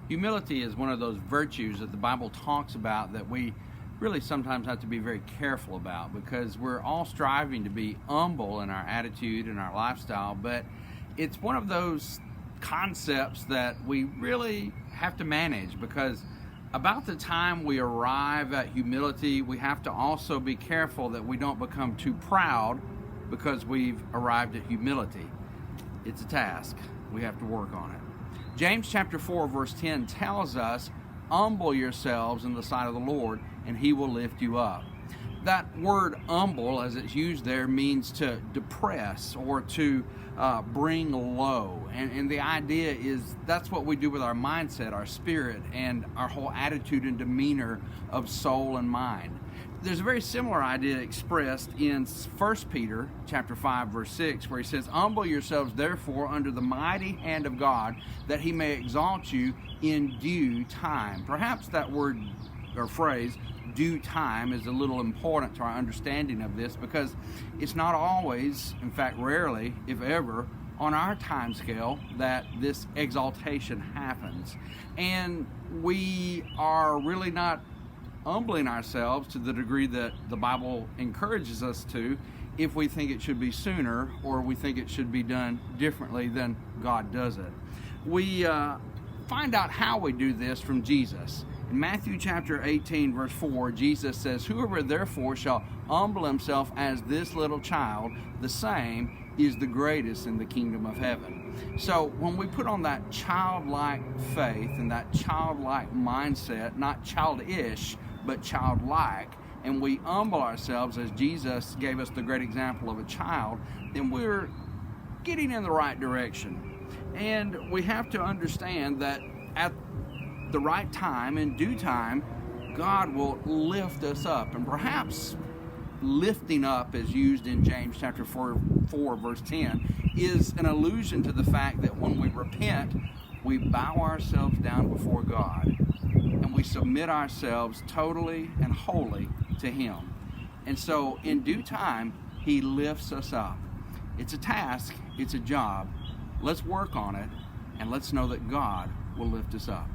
Humility is one of those virtues that the Bible talks about that we really sometimes have to be very careful about, because we're all striving to be humble in our attitude and our lifestyle, but it's one of those concepts that we really have to manage, because about the time we arrive at humility, we have to also be careful that we don't become too proud because we've arrived at humility. It's a task. We have to work on it. James chapter 4 verse 10 tells us, humble yourselves in the sight of the Lord, and he will lift you up. That word humble, as it's used there, means to depress or to bring low. And the idea is that's what we do with our mindset, our spirit, and our whole attitude and demeanor of soul and mind. There's a very similar idea expressed in 1 Peter chapter 5 verse 6, where he says, humble yourselves therefore under the mighty hand of God, that he may exalt you in due time. Perhaps that word or phrase, due time, is a little important to our understanding of this, because it's not always, in fact rarely, if ever, on our time scale that this exaltation happens. And we are really not humbling ourselves to the degree that the Bible encourages us to if we think it should be sooner, or we think it should be done differently than God does it. We find out how we do this from Jesus. In Matthew chapter 18 verse 4, Jesus says, whoever therefore shall humble himself as this little child, the same is the greatest in the kingdom of heaven. So when we put on that childlike faith and that childlike mindset, not childish, but childlike, and we humble ourselves as Jesus gave us the great example of a child, then we're getting in the right direction. And we have to understand that at the right time, in due time, God will lift us up. And perhaps lifting up, as used in James chapter 4 verse 10, is an allusion to the fact that when we repent, we bow ourselves down before God and we submit ourselves totally and wholly to him. And so in due time, he lifts us up. It's a task, it's a job. Let's work on it, and let's know that God will lift us up.